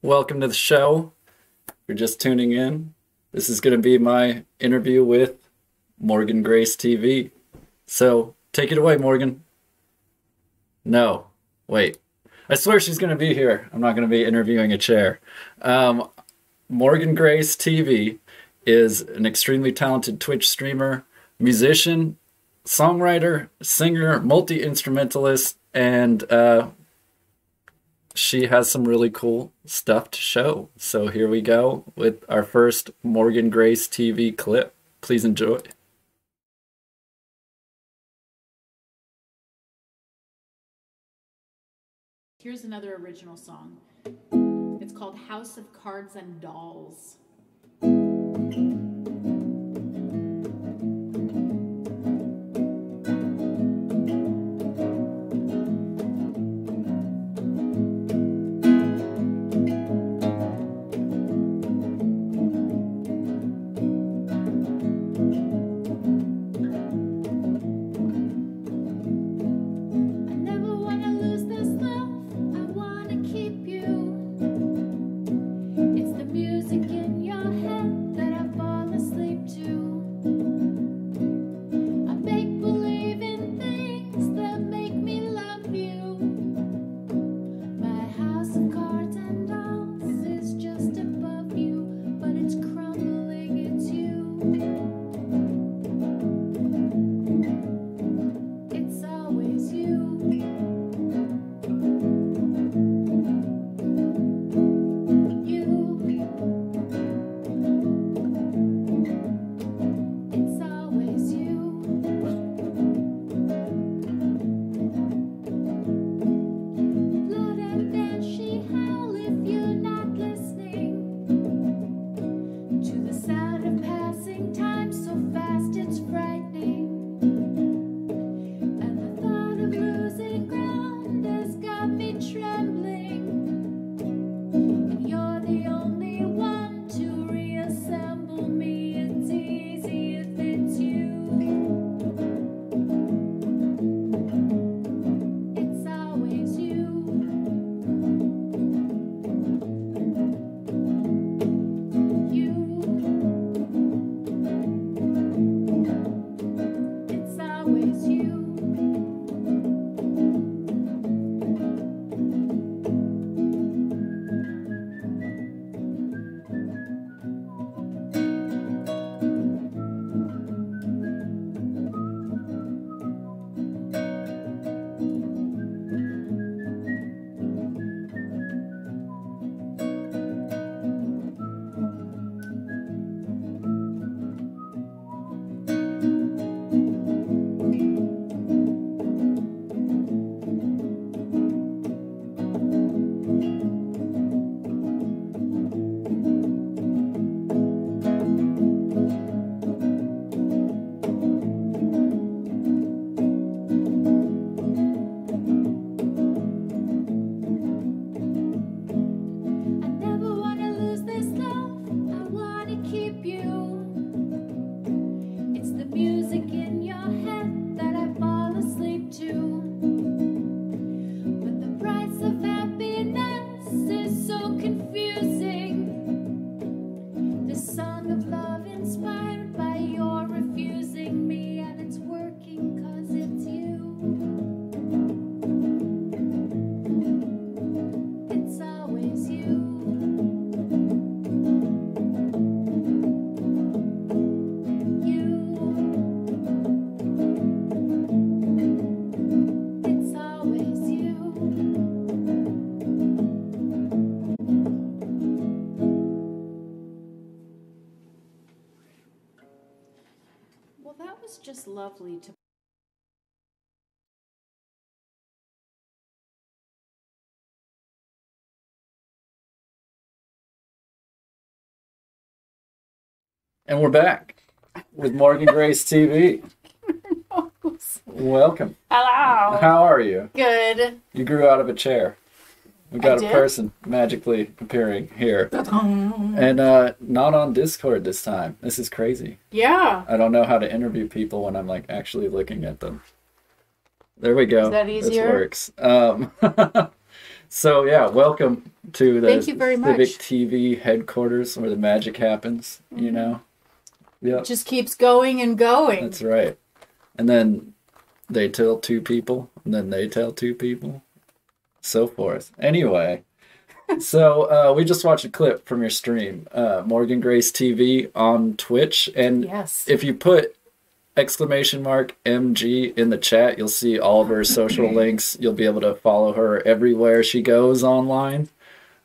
Welcome to the show. If you're just tuning in, this is going to be my interview with MorganGraceTV. So, take it away, Morgan. No, wait. I swear she's going to be here. I'm not going to be interviewing a chair. MorganGraceTV is an extremely talented Twitch streamer, musician, songwriter, singer, multi-instrumentalist, and she has some really cool stuff to show. So here we go with our first Morgan Grace TV clip. Please enjoy. Here's another original song. It's called House of Cards and Dolls. Just lovely to And we're back with Morgan Grace TV. Welcome. Hello. How are you? Good. You grew out of a chair. We got I a did? person magically appearing here. And not on Discord this time. This is crazy. Yeah. I don't know how to interview people when I'm like actually looking at them. There we go. Is that easier? This works. So yeah, welcome to the Thank you very much. Civic TV headquarters where the magic happens, you know? Yeah. It just keeps going and going. That's right. And then they tell two people, and then they tell two people, so forth. Anyway, so we just watched a clip from your stream, Morgan Grace TV on Twitch, and Yes. if you put !MG in the chat, you'll see all of her social links. You'll be able to follow her everywhere she goes online,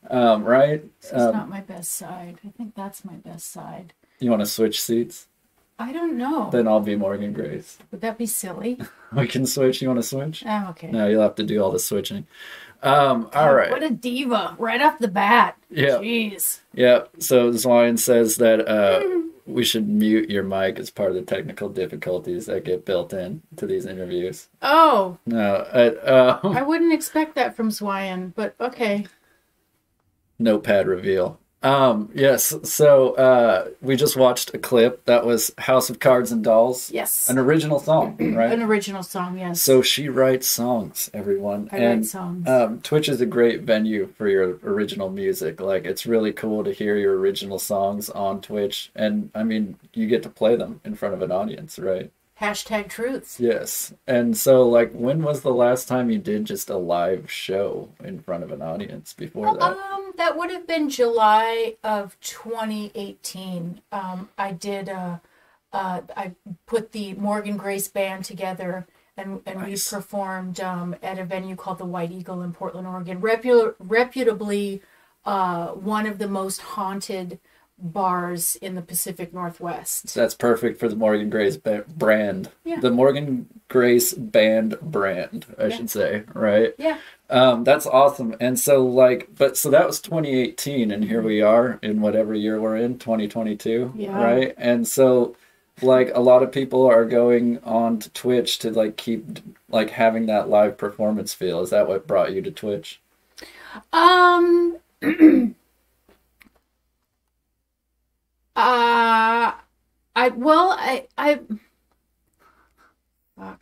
right? This is not my best side. I think that's my best side. You want to switch seats? I don't know. Then I'll be Morgan Grace. Would that be silly? We can switch. You want to switch? Oh, okay. No, you'll have to do all the switching. All right. What a diva right off the bat. Yeah. Jeez. Yeah. So Zwine says that we should mute your mic as part of the technical difficulties that get built in to these interviews. Oh. No. I wouldn't expect that from Zwine, but okay. Notepad reveal. Yes. So we just watched a clip that was House of Cards and Dolls. Yes. An original song, right? An original song, yes. So she writes songs, everyone. I write songs. Twitch is a great venue for your original music. Like, it's really cool to hear your original songs on Twitch. And, I mean, you get to play them in front of an audience, right? Hashtag truth. Yes. And so, like, when was the last time you did just a live show in front of an audience before that? That would have been July of 2018. I did, I put the Morgan Grace band together, and Nice. we performed at a venue called the White Eagle in Portland, Oregon. Reputably one of the most haunted bars in the Pacific Northwest. That's perfect for the Morgan Grace brand. Yeah. The Morgan Grace band brand, I should say, right? Yeah. That's awesome. And so, like, so that was 2018, and here we are in whatever year we're in, 2022, Yeah. right? And so, like, a lot of people are going on to Twitch to, like, keep, like, having that live performance feel. Is that what brought you to Twitch?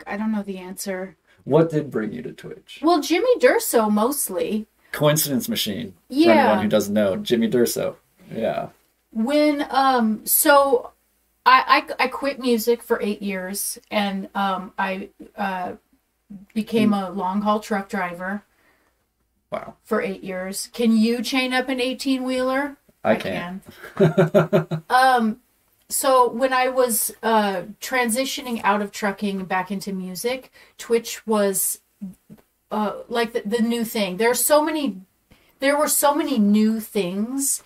I don't know the answer. What did bring you to Twitch? Well, Jimmy Durso mostly. Coincidence machine. For Yeah. anyone who doesn't know, Jimmy Durso. Yeah. When so I quit music for 8 years, and I became a long haul truck driver. Wow. For 8 years. Can you chain up an 18-wheeler? I can. So when I was transitioning out of trucking back into music, Twitch was like the new thing. There were so many new things.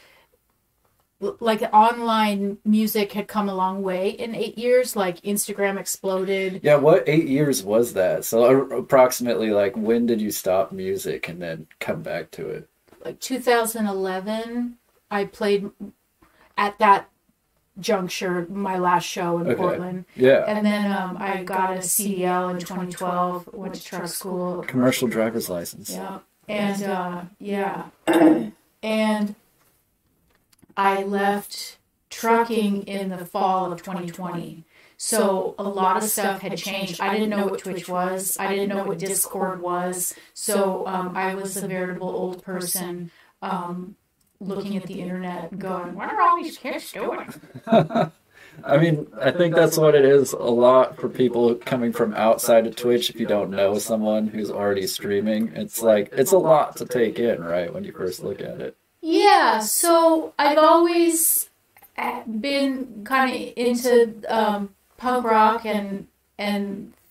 Like, online music had come a long way in 8 years. Like, Instagram exploded. Yeah, what 8 years was that? So approximately, like, when did you stop music and then come back to it? Like 2011, I played at that juncture my last show in Portland. Yeah. And then I got a CDL in 2012. Went to truck school. Commercial driver's license. Yeah. And and I left trucking in the fall of 2020. So a lot of stuff had changed. I didn't know what Twitch was. I didn't know what Discord was. So I was a veritable old person looking at the internet and going, what are all these kids doing? I mean, I think that's what it is a lot for people coming from outside of Twitch. If you don't know someone who's already streaming, it's like, it's a lot to take in, right, when you first look at it. Yeah, so I've always been kind of into punk rock and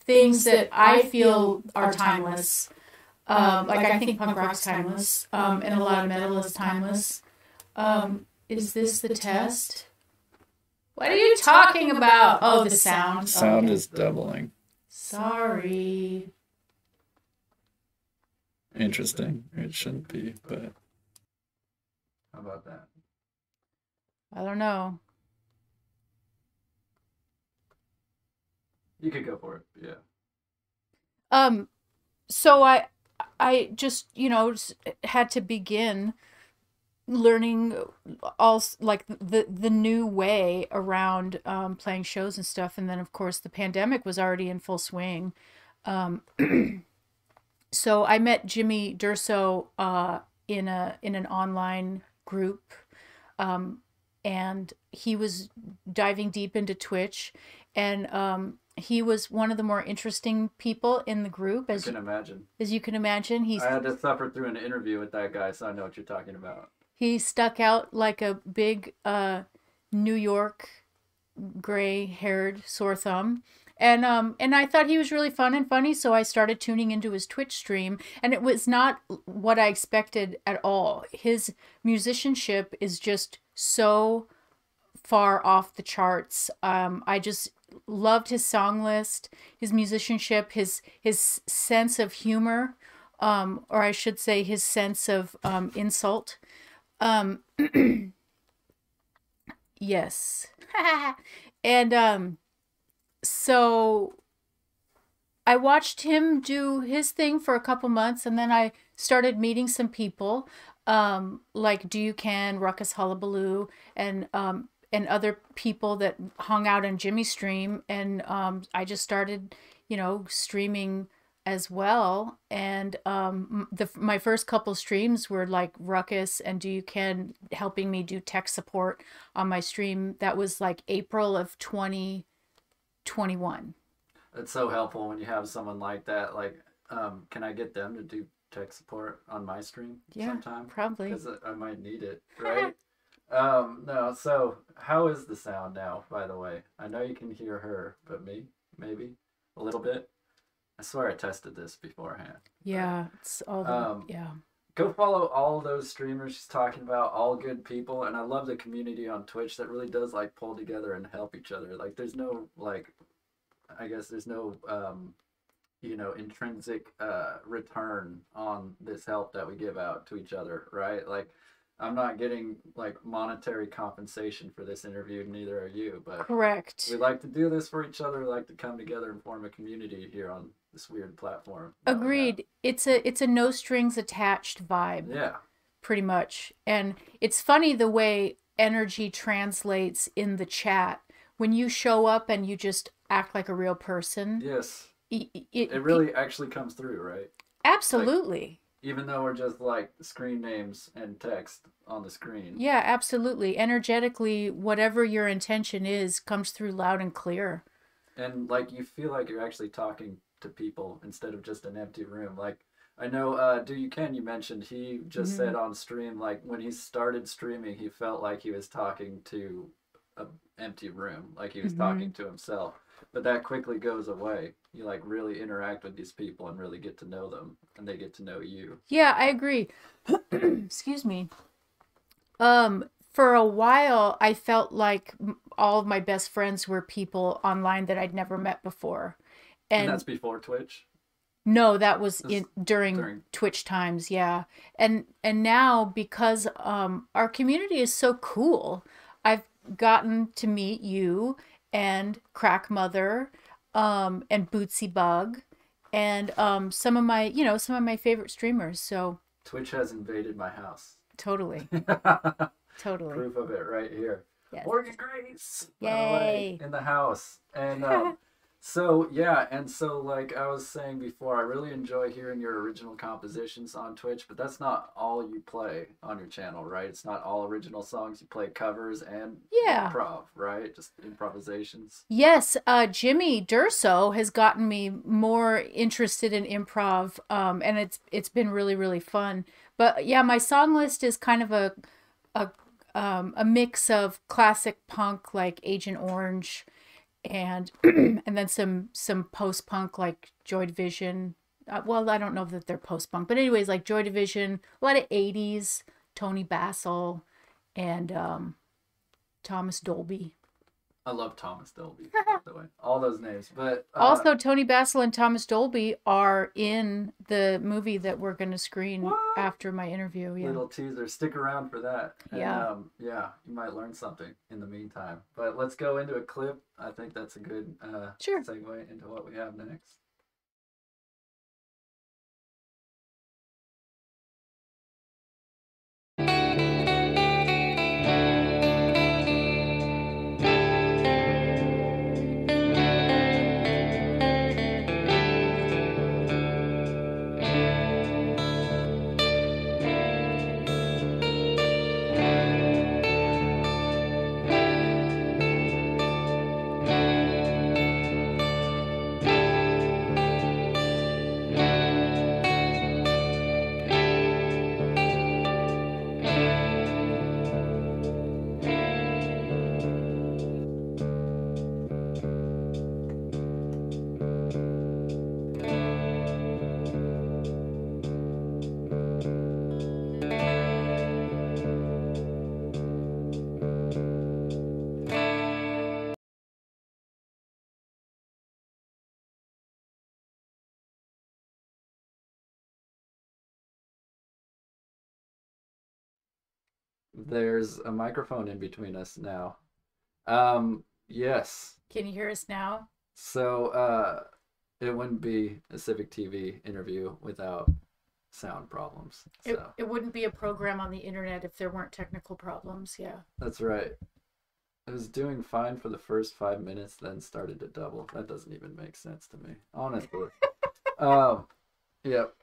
things that I feel are timeless. Like, I think punk rock's timeless, and a lot of metal is timeless. Is this the test? What are you talking about? Oh, the sound. Sound is doubling. Sorry. Interesting. It shouldn't be, but how about that? I don't know. You could go for it, yeah. So I just, had to begin learning all, like, the new way around playing shows and stuff. And then, of course, the pandemic was already in full swing. So I met Jimmy Durso in an online group, and he was diving deep into Twitch, and he was one of the more interesting people in the group. As you can imagine. As you can imagine, I had to suffer through an interview with that guy, so I know what you're talking about. He stuck out like a big New York gray-haired sore thumb. And I thought he was really fun and funny, so I started tuning into his Twitch stream, and it was not what I expected at all. His musicianship is just so far off the charts. I just loved his song list, his musicianship, his sense of humor, or I should say his sense of insult. Yes. And so I watched him do his thing for a couple months, and then I started meeting some people, like Do You Can, Ruckus Hullabaloo, and other people that hung out on Jimmy's stream, and I just started, streaming as well. And my first couple streams were like Ruckus and Do You Can helping me do tech support on my stream. That was like April of 2021. It's so helpful when you have someone like that. Like, can I get them to do tech support on my stream sometime? Probably. Because I might need it, right? No, so how is the sound now, by the way? I know you can hear her, but me, maybe a little bit. I swear I tested this beforehand. Yeah, it's all yeah. Go follow all those streamers she's talking about, all good people, and I love the community on Twitch that really does like pull together and help each other. Like there's no I guess there's no intrinsic return on this help that we give out to each other, right? Like I'm not getting like monetary compensation for this interview, neither are you, but correct. We like to do this for each other. We like to come together and form a community here on this weird platform. Agreed. It's a no strings attached vibe. Yeah. Pretty much. And it's funny the way energy translates in the chat. When you show up and you just act like a real person. Yes. It really actually comes through, right? Absolutely. Like, even though we're just like screen names and text on the screen. Yeah, absolutely. Energetically, whatever your intention is comes through loud and clear. And like you feel like you're actually talking to people instead of just an empty room. Like I know Do You Can, you mentioned, he just said on stream, like when he started streaming, he felt like he was talking to an empty room, like he was talking to himself. But that quickly goes away. You like really interact with these people and really get to know them, and they get to know you. Yeah, I agree. Excuse me. For a while, I felt like all of my best friends were people online that I'd never met before. And that's before Twitch? No, that was during Twitch times, yeah. And now, because our community is so cool, I've gotten to meet you and Crack Mother, and Bootsy Bug, and some of my favorite streamers. So Twitch has invaded my house. Totally. Totally. Proof of it right here. Yes. Morgan Grace, yay, by the way, in the house. And so like I was saying before, I really enjoy hearing your original compositions on Twitch, but that's not all you play on your channel, right? It's not all original songs. You play covers and improv, right? Just improvisations. Yes, Jimmy Durso has gotten me more interested in improv, and it's been really, really fun. But yeah, my song list is kind of a mix of classic punk like Agent Orange, and then some post-punk like Joy Division. Well, I don't know that they're post-punk, but anyways, like Joy Division, a lot of 80s, Tony Basil, and Thomas Dolby. I love Thomas Dolby, by the way. All those names. But also, Tony Basil and Thomas Dolby are in the movie that we're going to screen after my interview. Yeah. Little teaser. Stick around for that. And, yeah. You might learn something in the meantime. But let's go into a clip. I think that's a good segue into what we have next. There's a microphone in between us now. Yes. Can you hear us now? So, it wouldn't be a Civic TV interview without sound problems. So It wouldn't be a program on the internet if there weren't technical problems. Yeah. that's right. It was doing fine for the first 5 minutes, then started to double. That doesn't even make sense to me, honestly. Yep.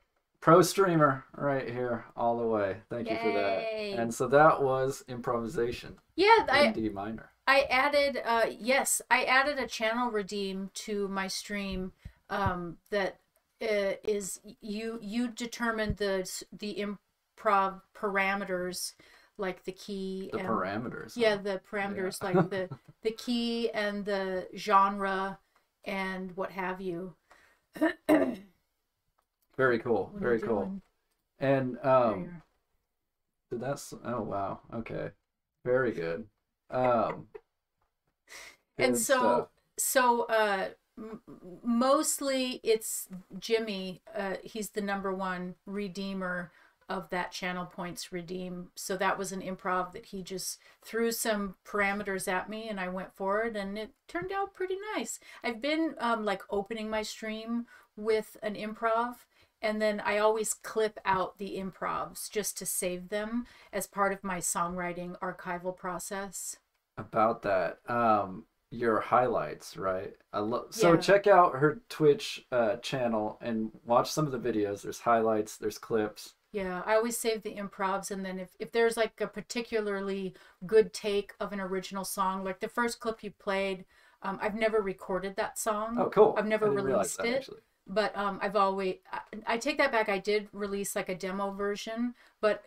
Pro streamer right here, all the way. Thank you for that. Yay. And so that was improvisation Yeah, in D minor. I added I added a channel redeem to my stream that is you determined the improv parameters, like the key The and parameters. yeah, the parameters Yeah. like the key and the genre and what have you. Very cool. What are Very you cool. doing? And There you are. that's oh wow. Okay. Very good. And Good stuff. mostly it's Jimmy. He's the #1 redeemer of that channel points redeem. So that was an improv that he just threw some parameters at me and I went forward and it turned out pretty nice. I've been like opening my stream with an improv and then I always clip out the improvs just to save them as part of my songwriting archival process. About that, your highlights, right? So Yeah. check out her Twitch channel and watch some of the videos. There's highlights, there's clips. Yeah, I always save the improvs, and then if there's like a particularly good take of an original song, like the first clip you played, I've never recorded that song. Oh, cool. I've never I didn't realize released that, it, actually. but I've always I take that back. I did release like a demo version, but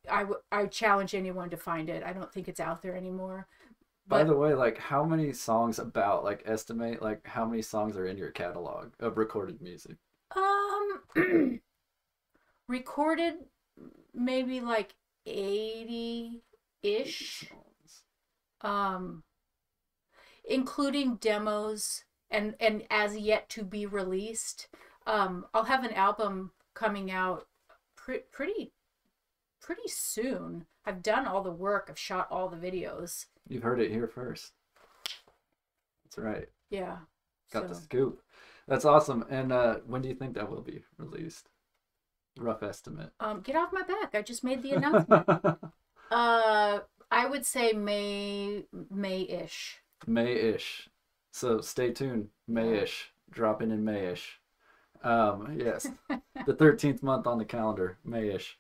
I challenge anyone to find it. I don't think it's out there anymore. By But the way, like how many songs estimate like how many songs are in your catalog of recorded music? recorded maybe like 80-ish. Songs. Including demos and as yet to be released. I'll have an album coming out pretty soon. I've done all the work. I've shot all the videos. You've heard it here first. That's right. Yeah. Got so. the scoop. That's awesome. And when do you think that will be released? Rough estimate. Get off my back. I just made the announcement. I would say May-ish. May-ish. So stay tuned. May-ish. Dropping in May-ish. Yes. The 13th month on the calendar. May-ish.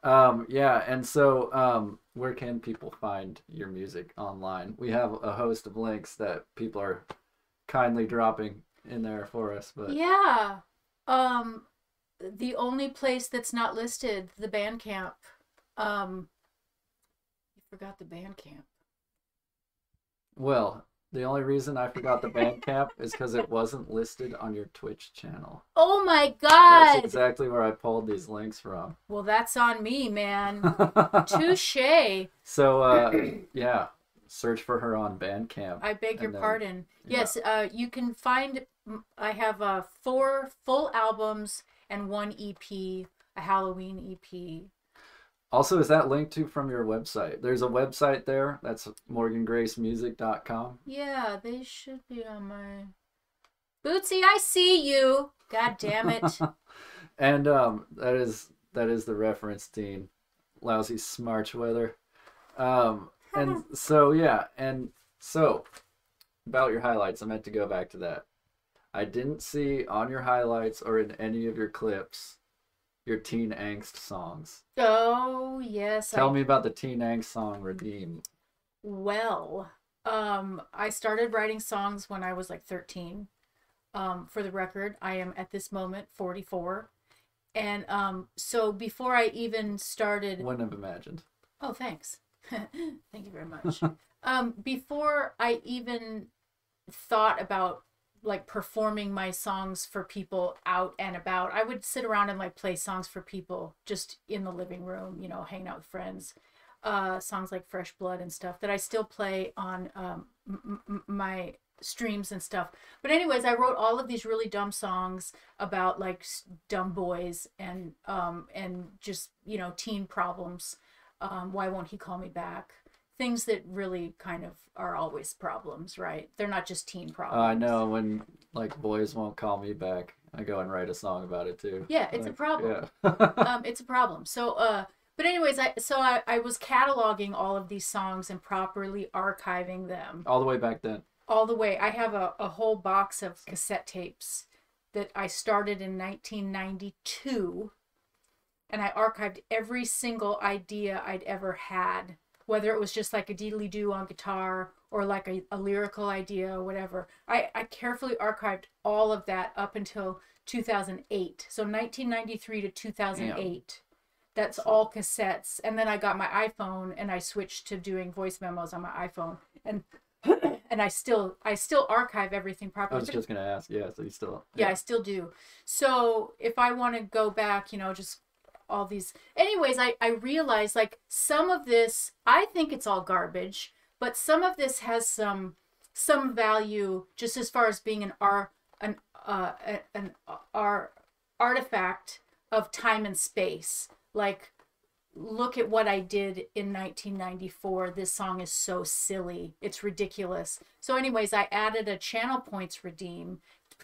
Yeah, and so where can people find your music online? We have a host of links that people are kindly dropping in there for us, but Yeah. The only place that's not listed, the Bandcamp. You forgot the Bandcamp. well, the only reason I forgot the Bandcamp is because it wasn't listed on your Twitch channel. Oh my That's God! exactly where I pulled these links from. Well, that's on me, man. Touche. So, yeah, search for her on Bandcamp. I beg your And then- pardon. yeah. Yes, you can find. I have 4 full albums and 1 EP, a Halloween E EP. Also, is that linked to from your website? There's a website there. That's MorganGraceMusic.com. Yeah, they should be on my. Bootsy, I see you. God damn it. And that is the reference, Dean. Lousy smarch weather. And so yeah, and so about your highlights, I meant to go back to that. I didn't see on your highlights or in any of your clips your teen angst songs. Oh yes. Tell me about the teen angst song Redeem. Well, I started writing songs when I was like 13. For the record, I am at this moment 44. And so before I even started. Wouldn't have imagined. Oh, thanks. Thank you very much. Before I even thought about like performing my songs for people out and about, I would sit around and like play songs for people just in the living room, you know, hanging out with friends. Songs like Fresh Blood and stuff that I still play on my streams and stuff. But anyways, I wrote all of these really dumb songs about like dumb boys and just, you know, teen problems. Why Won't He Call Me Back? Things that really kind of are always problems, right? They're not just teen problems. I know, when like Boys Won't Call Me Back, I go and write a song about it too. Yeah, it's like, a problem. Yeah. It's a problem. So, but anyways, I was cataloging all of these songs and properly archiving them. All the way back then. All the way. I have a whole box of cassette tapes that I started in 1992, and I archived every single idea I'd ever had, whether it was just like a diddly-doo on guitar or like a lyrical idea or whatever. I carefully archived all of that up until 2008. So 1993 to 2008. Damn. That's all cassettes. And then I got my iPhone and I switched to doing voice memos on my iPhone. And I still archive everything properly. I was just going to ask. Yeah, so you still... Yeah, I still do. So if I want to go back, just all these... Anyways, I realized, like, some of this, I think it's all garbage, but some of this has some value just as far as being an artifact of time and space. Like, look at what I did in 1994. This song is so silly. It's ridiculous. So anyways, I added a channel points redeem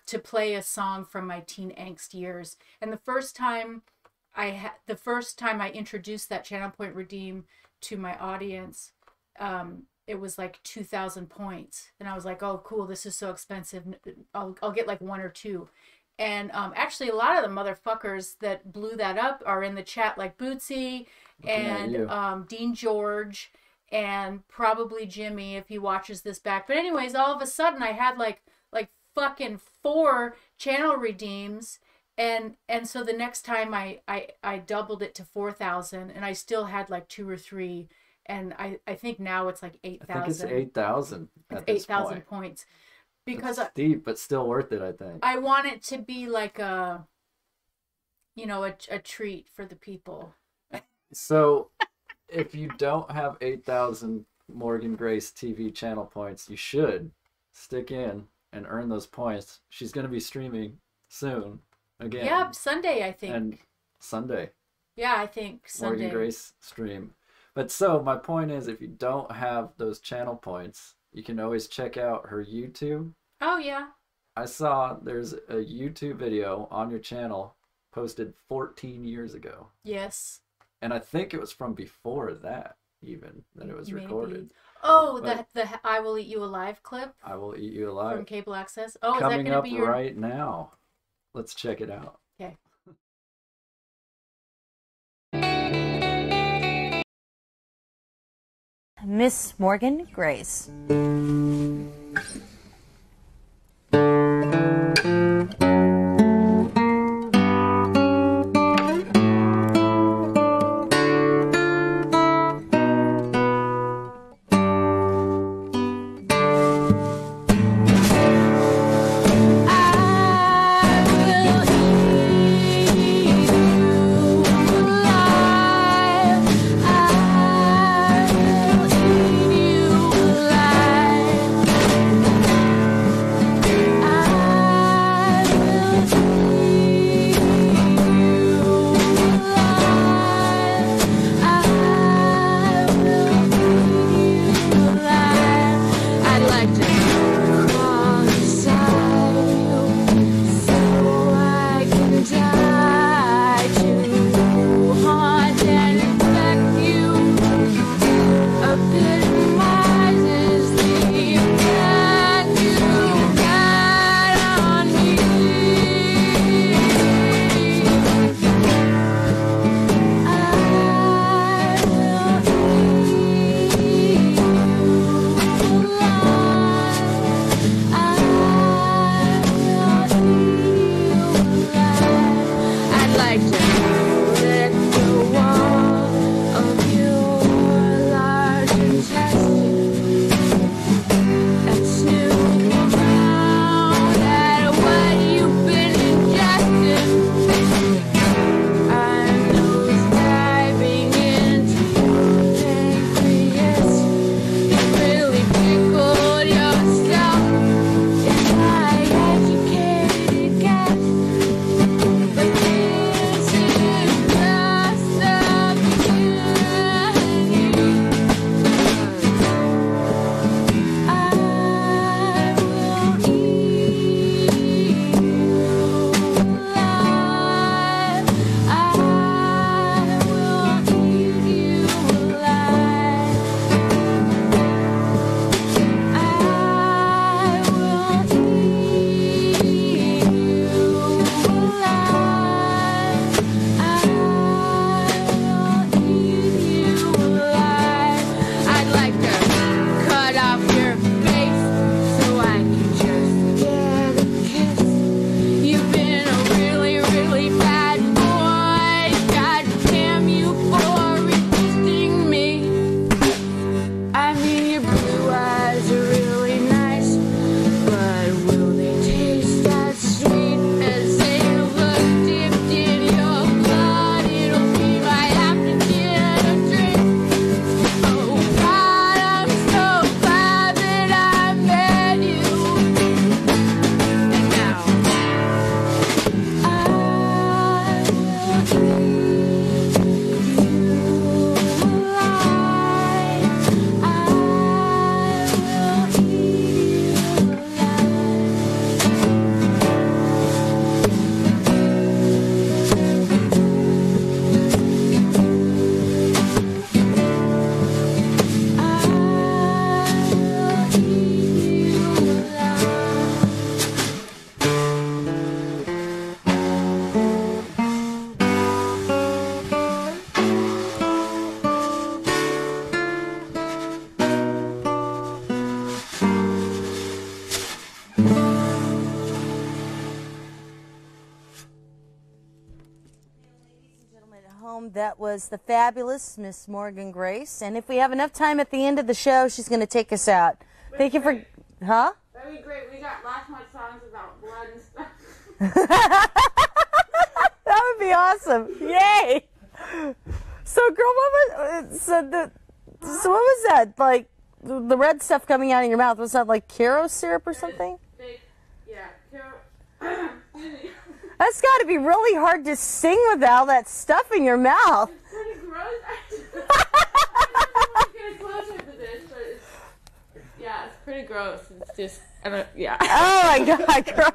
to play a song from my teen angst years. And the first time I introduced that channel point redeem to my audience, it was like 2,000 points. And I was like, oh, cool, this is so expensive. I'll get like 1 or 2. And actually, a lot of the motherfuckers that blew that up are in the chat, like Bootsy and Dean George and probably Jimmy if he watches this back. But anyways, all of a sudden, I had like fucking 4 channel redeems. And so the next time I doubled it to 4,000, and I still had like 2 or 3. And I think now it's like 8,000. I think it's 8,000 at this 8,000 points. Because it's steep, but still worth it, I think. I want it to be like a treat for the people. So, if you don't have 8,000 Morgan Grace TV channel points, you should stick in and earn those points. She's going to be streaming soon again. Yeah, Sunday, I think. And Sunday. Yeah, I think Sunday. Morgan Grace stream. But so, my point is, if you don't have those channel points, you can always check out her YouTube. Oh, yeah. I saw there's a YouTube video on your channel posted 14 years ago. Yes. And I think it was from before that, even, that it was recorded. Oh, the I Will Eat You Alive clip? I Will Eat You Alive. From Cable Access? Oh, coming is that going to be your... right now. Let's check it out. Okay. Miss Morgan Grace. I will eat you alive. That was the fabulous Miss Morgan Grace. And if we have enough time at the end of the show, she's going to take us out. Thank you for... Huh? That'd be great. We got lots more songs about blood and stuff. That would be awesome. Yay! So, girl, what was that? Like, the red stuff coming out of your mouth, was that like Caro syrup or something? Yeah, Caro. That's got to be really hard to sing with all that stuff in your mouth. It's pretty gross, actually. I don't know if we get closer to this, but it's pretty gross. It's just, yeah. Oh my God, girl.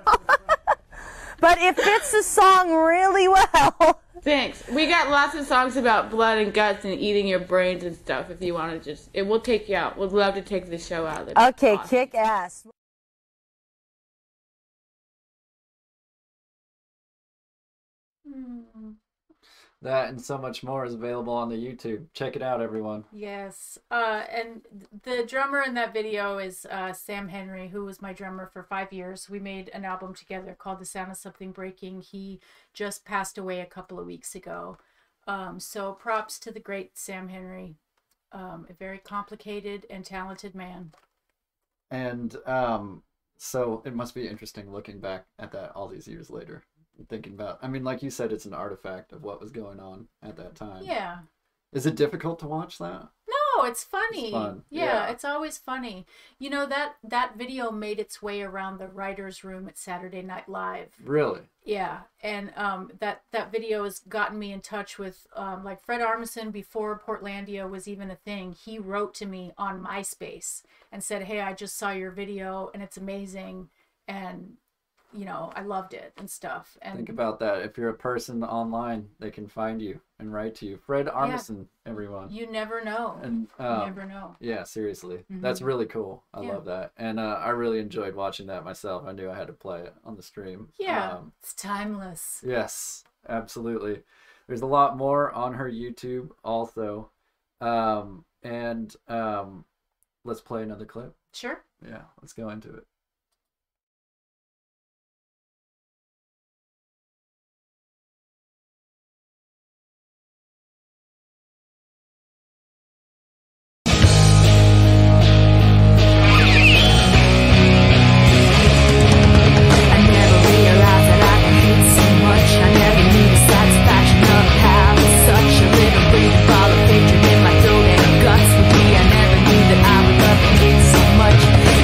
But it fits the song really well. Thanks. We got lots of songs about blood and guts and eating your brains and stuff. If you want to it will take you out. We'd love to take the show out. Okay, awesome. Kick ass. That and so much more is available on the YouTube. Check it out, everyone. Yes. And the drummer in that video is Sam Henry, who was my drummer for 5 years. We made an album together called The Sound of Something Breaking. He just passed away a couple of weeks ago. So props to the great Sam Henry. A very complicated and talented man. And so it must be interesting looking back at that all these years later. Thinking about, I mean, like you said, it's an artifact of what was going on at that time. Yeah. Is it difficult to watch that? No, it's funny. It's fun. Yeah, it's always funny. You know, that video made its way around the writer's room at Saturday Night Live. Really? Yeah, and that video has gotten me in touch with like Fred Armisen before Portlandia was even a thing. He wrote to me on MySpace and said, "Hey, I just saw your video and it's amazing." And you know, I loved it and stuff. And think about that. If you're a person online, they can find you and write to you. Fred Armisen, everyone. You never know. And you never know. Yeah, seriously. That's really cool. I love that. And I really enjoyed watching that myself. I knew I had to play it on the stream. Yeah, it's timeless. Yes, absolutely. There's a lot more on her YouTube also. Let's play another clip. Sure. Yeah, let's go into it.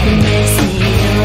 It makes me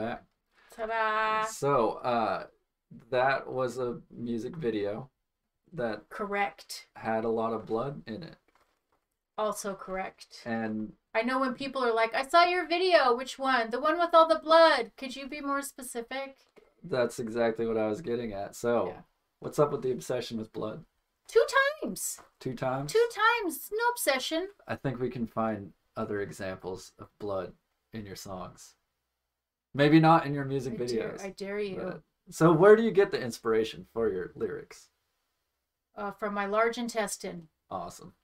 back. Ta-da! So, that was a music video that Correct. had a lot of blood in it. Also correct. And I know when people are like, I saw your video. Which one? The one with all the blood. Could you be more specific? that's exactly what I was getting at. So, Yeah. what's up with the obsession with blood? 2 times. 2 times? 2 times. No obsession. I think we can find other examples of blood in your songs. Maybe not in your music videos. I dare you. But, so where do you get the inspiration for your lyrics? From my large intestine. Awesome.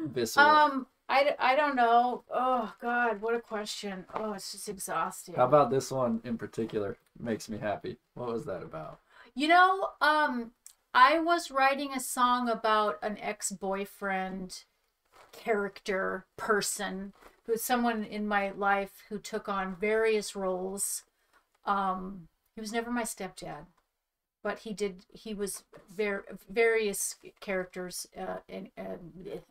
Visceral. I don't know. Oh God, what a question. Oh, it's just exhausting. How about this one in particular? Makes me happy. What was that about? You know, I was writing a song about an ex-boyfriend character person who's someone in my life who took on various roles. He was never my stepdad, but he was various characters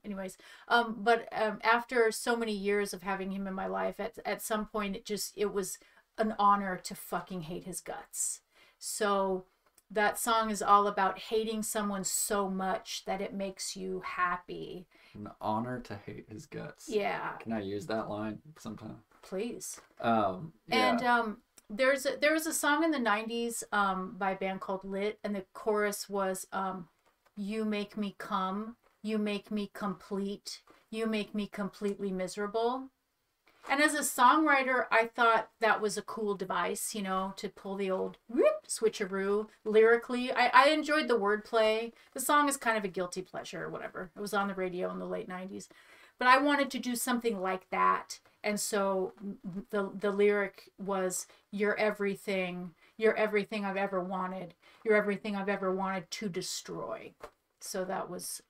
anyways. But after so many years of having him in my life, at some point it was an honor to fucking hate his guts. So that song is all about hating someone so much that it makes you happy. An honor to hate his guts. Yeah. Can I use that line sometime? Please. Yeah. And there was a song in the 90s by a band called Lit, and the chorus was you make me come, you make me complete, you make me completely miserable. And as a songwriter, I thought that was a cool device, you know, to pull the old whoop, switcheroo lyrically. I enjoyed the wordplay. The song is kind of a guilty pleasure or whatever. It was on the radio in the late 90s. But I wanted to do something like that. And so the lyric was, you're everything I've ever wanted. You're everything I've ever wanted to destroy. So that was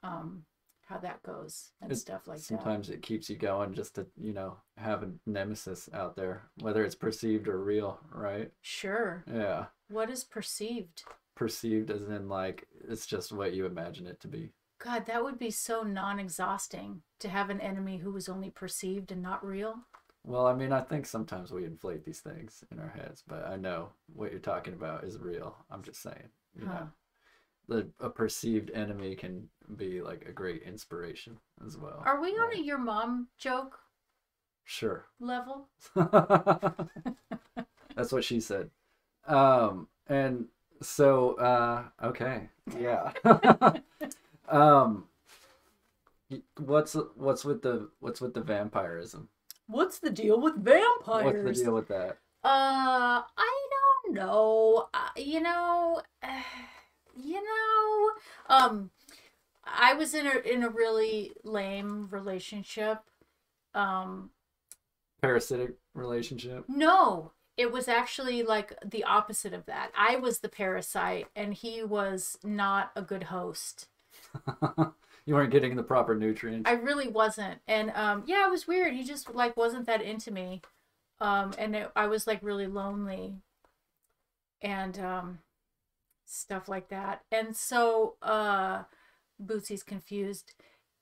how that goes and stuff like that. Sometimes it keeps you going just to, you know, have a nemesis out there, whether it's perceived or real, right? Sure. Yeah. What is perceived? Perceived as in, like, it's just what you imagine it to be. God, that would be so non-exhausting to have an enemy who was only perceived and not real. Well, I mean, I think sometimes we inflate these things in our heads, but I know what you're talking about is real. I'm just saying, you know. A perceived enemy can be like a great inspiration as well. Are we on a your mom joke Sure. level? That's what she said. And so, okay. Yeah. What's with the vampirism? What's the deal with vampires? What's the deal with that? I don't know. I was in a really lame relationship. Parasitic relationship? No, it was actually like the opposite of that. I was the parasite, and he was not a good host. You weren't getting the proper nutrients. I really wasn't, and yeah, it was weird. He just like wasn't that into me, and I was like really lonely, and stuff like that. And so Bootsy's confused,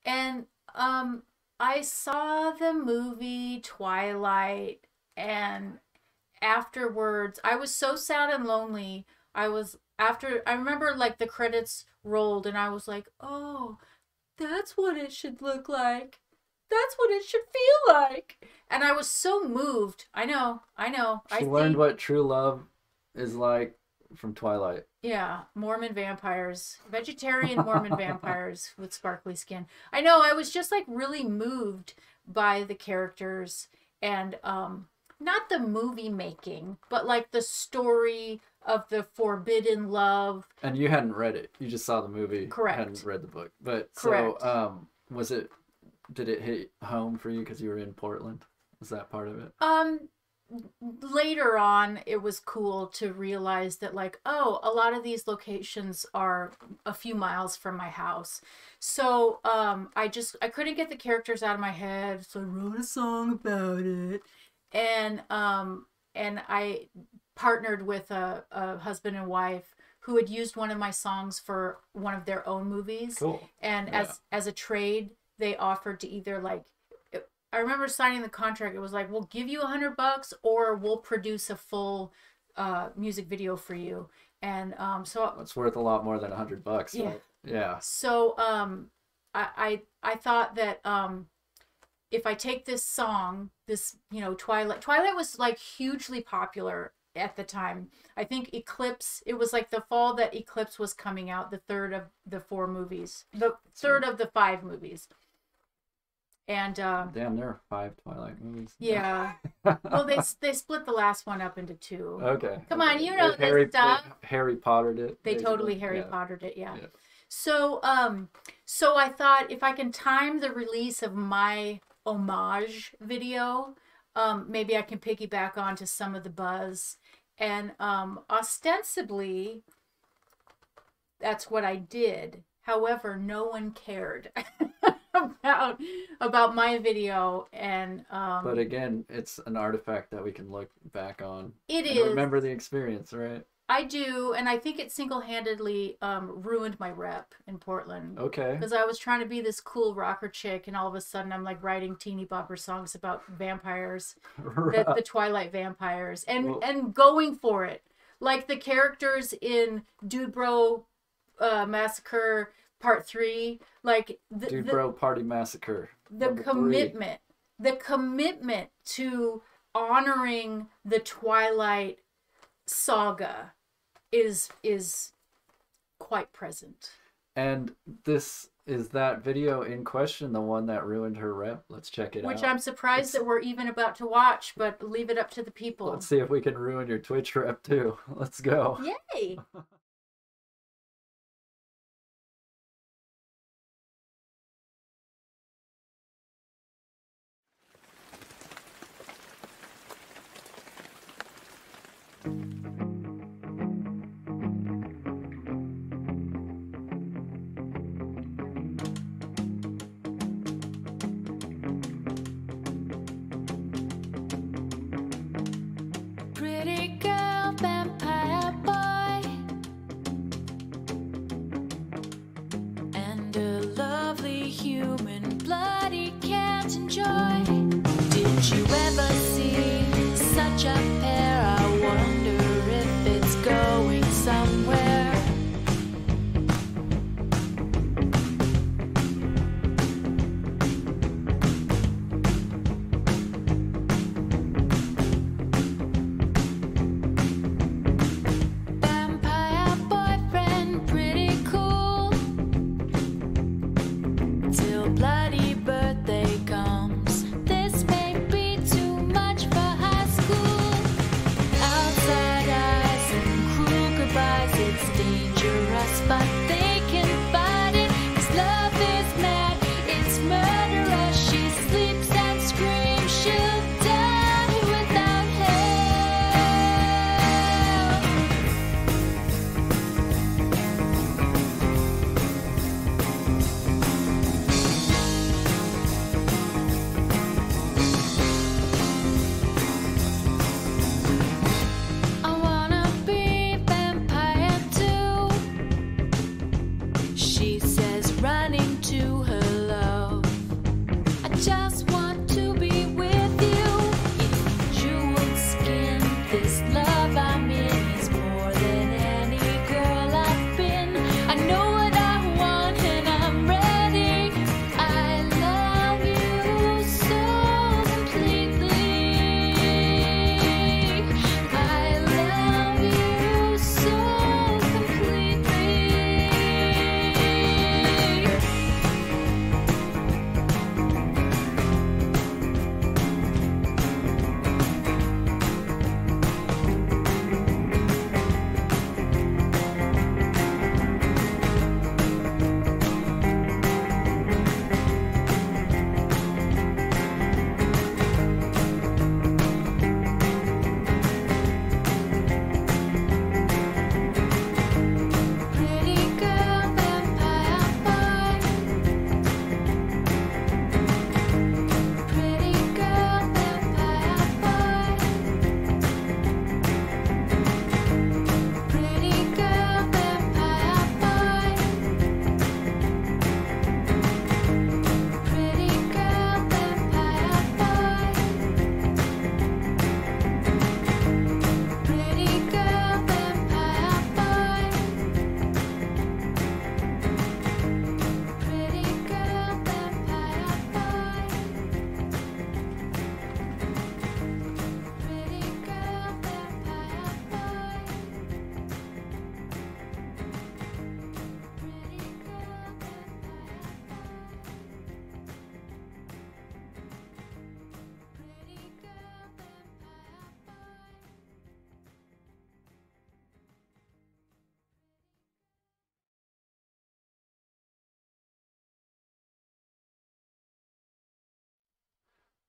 and I saw the movie Twilight, and afterwards I was so sad and lonely. I remember like the credits rolled, and I was like, oh, that's what it should look like. That's what it should feel like. And I was so moved. I know. She learned what true love is like from Twilight. Yeah, Mormon vampires. Vegetarian Mormon vampires with sparkly skin. I know, I was just like really moved by the characters and not the movie making, but like the story of the forbidden love. And you hadn't read it. You just saw the movie. Correct. Hadn't read the book. But correct. So did it hit home for you because you were in Portland? Was that part of it? Later on, it was cool to realize that like, oh, a lot of these locations are a few miles from my house. So I couldn't get the characters out of my head, so I wrote a song about it. And I partnered with a husband and wife who had used one of my songs for one of their own movies. Cool. And as a trade, they offered to either like, I remember signing the contract. It was like, we'll give you $100 or we'll produce a full music video for you. And so it's worth a lot more than $100. Yeah. Right? Yeah. So I thought that if I take this song, this, you know, Twilight was like hugely popular at the time. I think Eclipse, it was like the fall that Eclipse was coming out, the third of the 4 movies, the third of the 5 movies. And damn, there are 5 Twilight movies. Yeah. Well, they split the last one up into 2. Okay. Come on, you know this stuff. Harry Pottered it. They basically. totally Harry Pottered it, yeah. So so I thought if I can time the release of my homage video, maybe I can piggyback onto some of the buzz. And ostensibly, that's what I did. However, no one cared about my video. And but again, it's an artifact that we can look back on. It and is. Remember the experience, right? I do, and I think it single-handedly ruined my rep in Portland. Okay. Because I was trying to be this cool rocker chick, and all of a sudden I'm like writing teeny bopper songs about vampires, the Twilight vampires, and going for it, like the characters in Dude Bro Massacre Part 3, like Dude Bro Party Massacre. The commitment to honoring the Twilight saga is quite present. And this is that video in question, the one that ruined her rep. Let's check it out. Which I'm surprised that we're even about to watch, but leave it up to the people. Let's see if we can ruin your Twitch rep too. Let's go. Yay! Pretty girl, vampire boy, and a lovely human blood he can't enjoy. Did you ever see such a pair? I wonder if it's going somewhere. Vampire boyfriend, pretty cool, till bloody birthday comes. This may be too much for high school.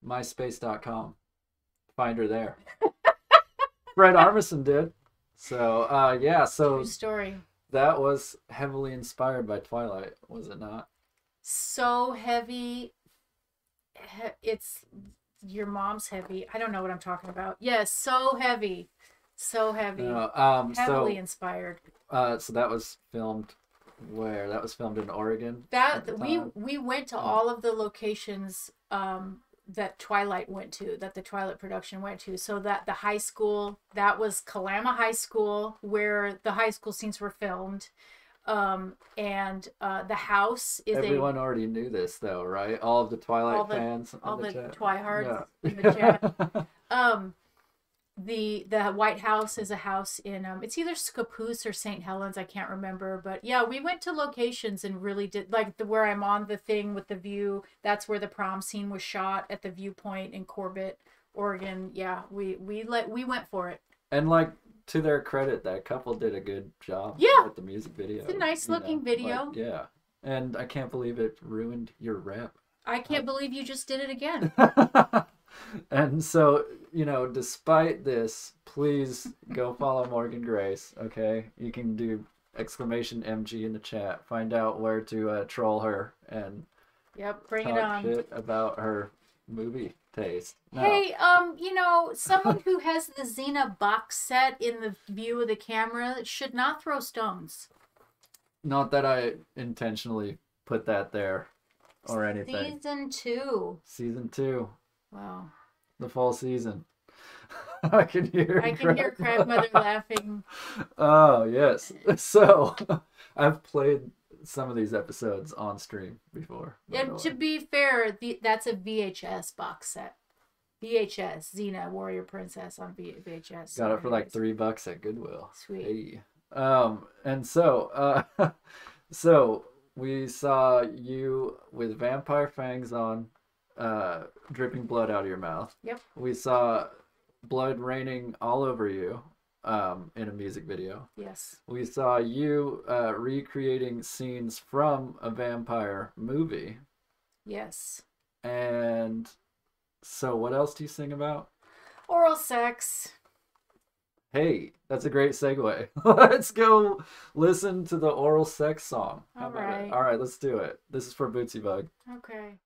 myspace.com. Find her there. Fred Armisen did. So, yeah, so True story. that was heavily inspired by Twilight, was it not? So heavy. It's your mom's heavy. I don't know what I'm talking about. Yes, so heavy. So heavy. No, Heavily inspired. So that was filmed where? That was filmed in Oregon. That we went to all of the locations that Twilight went to, that the Twilight production went to. So that the high school, that was Kalama High School, where the high school scenes were filmed. And the house is Everyone already knew this though, right? All of the Twilight fans. All the chat. Twihards Yeah. in the chat. The White House is a house in it's either Scappoose or St. Helens, I can't remember, but yeah, we went to locations and really did, like where I'm on the thing with the view, that's where the prom scene was shot, at the viewpoint in Corbett, Oregon. Yeah, we went for it. And like, to their credit, that couple did a good job with the music video. It's a nice looking video. Like, yeah. And I can't believe it ruined your rep. I can't believe you just did it again. And so, despite this, please go follow Morgan Grace, okay? You can do !MG in the chat. Find out where to troll her and bring it talk on. shit about her movie taste. No. Hey, someone who has the Xena box set in the view of the camera should not throw stones. Not that I intentionally put that there or anything. Season 2. Wow. The fall season. I can hear Crabmother laughing. Oh, yes. So, I've played some of these episodes on stream before. And to be fair, that's a VHS box set. VHS, Xena, Warrior Princess on VHS. Got it for like $3 at Goodwill. Sweet. Hey. And so, so we saw you with vampire fangs on, dripping blood out of your mouth. Yep. We saw blood raining all over you in a music video. Yes. We saw you recreating scenes from a vampire movie. Yes. And so what else do you sing about? Oral sex. Hey, that's a great segue. Let's go listen to the oral sex song. How about it? All right, let's do it. This is for Bootsy Bug. Okay.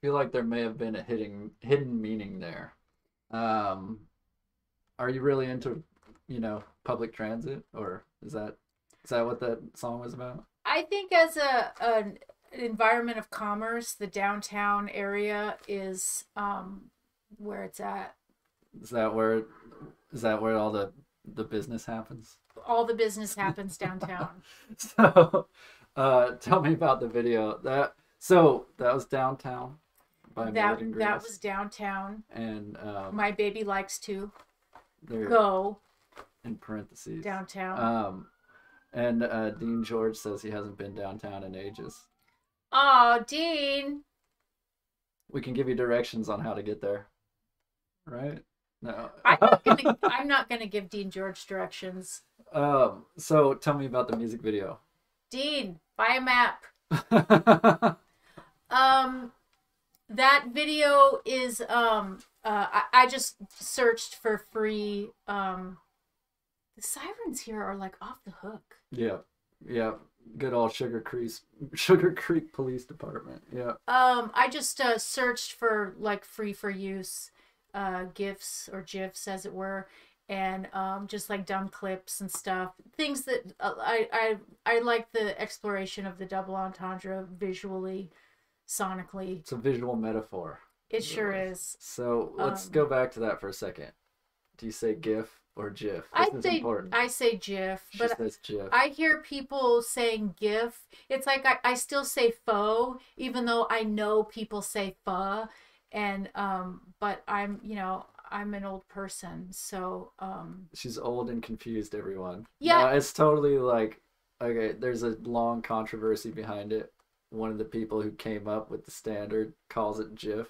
feel like there may have been a hidden meaning there. Are you really into public transit, or is that what that song was about? I think as an environment of commerce, the downtown area is where it's at. Is that where all the business happens? All the business happens downtown. So, tell me about the video. That was downtown by Morgan Grace. That was downtown. And my baby likes to there go in parentheses downtown. And Dean George says he hasn't been downtown in ages. Oh, Dean. We can give you directions on how to get there. Right? No. I'm not gonna give Dean George directions. So tell me about the music video. Dean, buy a map. That video is I just searched for free. The sirens here are like off the hook. Yeah. Good old Sugar Creek Police Department. Yeah. I just searched for like free for use GIFs or GIFs as it were, and just like dumb clips and stuff, things that I like the exploration of the double entendre visually, sonically. It's a visual metaphor. It sure is. So let's go back to that for a second. Do you say GIF or GIF? I say GIF, but GIF. I hear people saying GIF. It's like I still say faux, even though I know people say pho, and but I'm an old person, so she's old and confused, everyone. Yeah. No, it's totally like, okay, there's a long controversy behind it. One of the people who came up with the standard calls it GIF.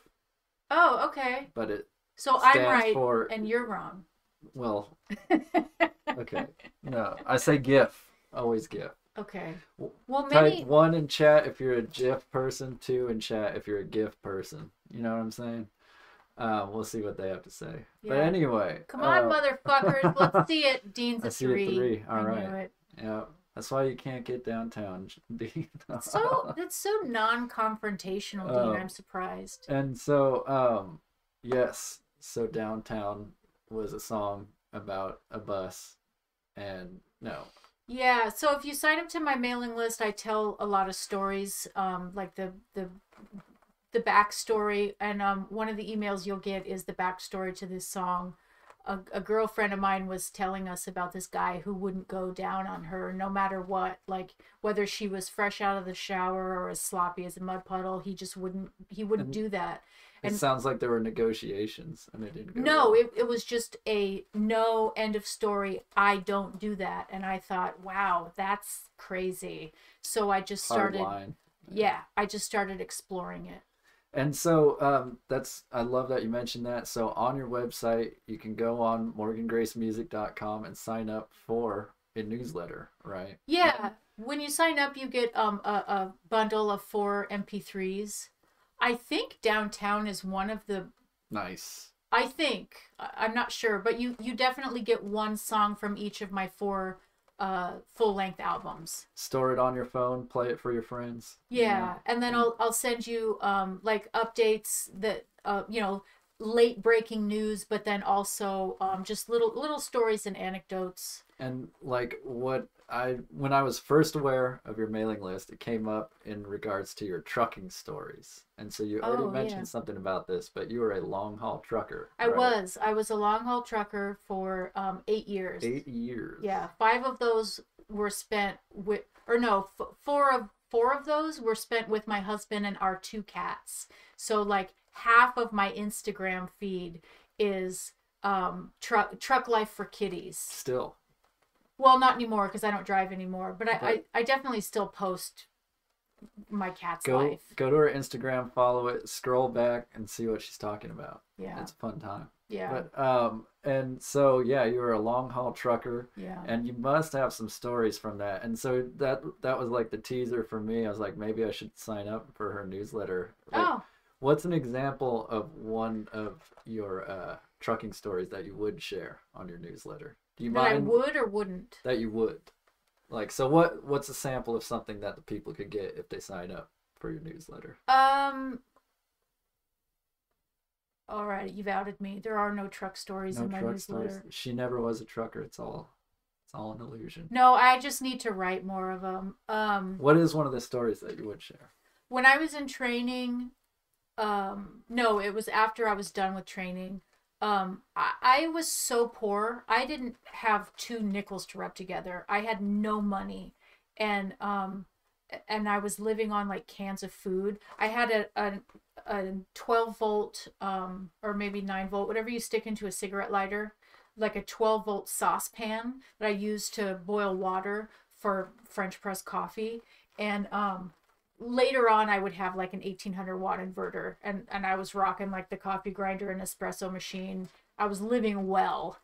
Oh, okay. But it so I'm right and you're wrong. Well, okay. No, I say GIF. Always GIF. Okay. Well, type 1 in chat if you're a GIF person, 2 in chat if you're a GIF person. You know what I'm saying? We'll see what they have to say. Yeah. But anyway. Come on, motherfuckers. Let's see it. Dean's a 3. I see a 3. All right. I knew it. Yeah. That's why you can't get downtown, Dean. That's so non-confrontational, Dean. I'm surprised. And so, yes. So Downtown was a song about a bus, and no. Yeah, so if you sign up to my mailing list, I tell a lot of stories, like the backstory, and one of the emails you'll get is the backstory to this song. A girlfriend of mine was telling us about this guy who wouldn't go down on her no matter what, like whether she was fresh out of the shower or as sloppy as a mud puddle, he wouldn't do that. It sounds like there were negotiations and it didn't go No, well. it was just a no, end of story. I don't do that. And I thought, wow, that's crazy. So I just started, I just started exploring it. And so I love that you mentioned that. So on your website, you can go on MorganGraceMusic.com and sign up for a newsletter, right? Yeah. When you sign up, you get a bundle of 4 MP3s. I think Downtown is one of the... Nice. I think. I'm not sure. But you definitely get one song from each of my 4 full-length albums. Store it on your phone, play it for your friends. Yeah. And then I'll send you like updates that, late breaking news, but then also just little stories and anecdotes. And like when I was first aware of your mailing list, it came up in regards to your trucking stories. And so you already mentioned something about this, but you were a long haul trucker. I was a long haul trucker for 8 years. 8 years. Yeah. 5 of those were spent with, or no, 4 of those were spent with my husband and our 2 cats. So like half of my Instagram feed is truck life for kitties. Still. Well, not anymore because I don't drive anymore. But I definitely still post my cat's life. Go to her Instagram, follow it, scroll back, and see what she's talking about. Yeah, it's a fun time. Yeah. But and so you were a long haul trucker. Yeah. And you must have some stories from that. And so that was like the teaser for me. I was like, maybe I should sign up for her newsletter. Like, what's an example of one of your trucking stories that you would share on your newsletter? Do you mind? That I would or wouldn't? That you would. Like, so what's a sample of something that the people could get if they sign up for your newsletter? All right, you've outed me. There are no truck stories No in my truck newsletter. stories. She never was a trucker. It's all an illusion. No, I just need to write more of them. What is one of the stories that you would share? When I was in training, no, it was after I was done with training. I was so poor. I didn't have 2 nickels to rub together. I had no money, and I was living on like cans of food. I had a 12 volt, or maybe 9 volt, whatever you stick into a cigarette lighter, like a 12 volt saucepan that I used to boil water for French press coffee. And later on I would have like an 1800 watt inverter, and I was rocking like the coffee grinder and espresso machine. I was living well.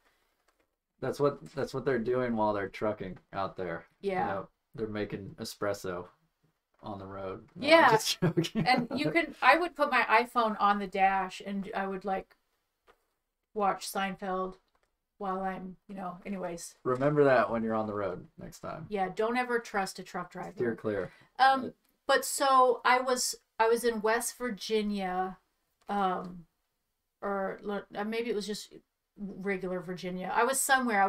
That's what they're doing while they're trucking out there. Yeah. You know, they're making espresso on the road. No, Yeah. I'm just joking. And I would put my iPhone on the dash and I would like watch Seinfeld while I'm, anyways. Remember that when you're on the road next time. Yeah, don't ever trust a truck driver. Steer clear. But so I was in West Virginia, or maybe it was just regular Virginia. I was somewhere. I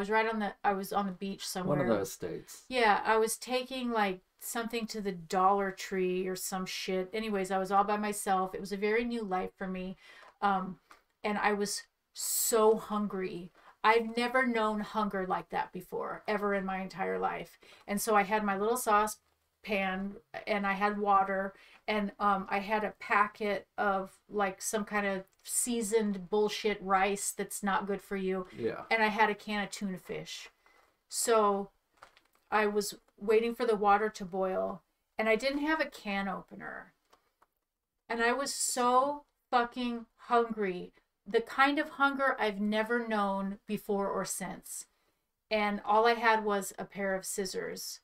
was on the beach somewhere. One of those states. Yeah, I was taking like something to the Dollar Tree or some shit. Anyways, I was all by myself. It was a very new life for me. And I was so hungry. I've never known hunger like that before, ever in my entire life. And so I had my little saucepan and I had water, and I had a packet of like some kind of seasoned bullshit rice that's not good for you. Yeah. And I had a can of tuna fish. So I was waiting for the water to boil, and I didn't have a can opener. And I was so fucking hungry. The kind of hunger I've never known before or since. And all I had was a pair of scissors.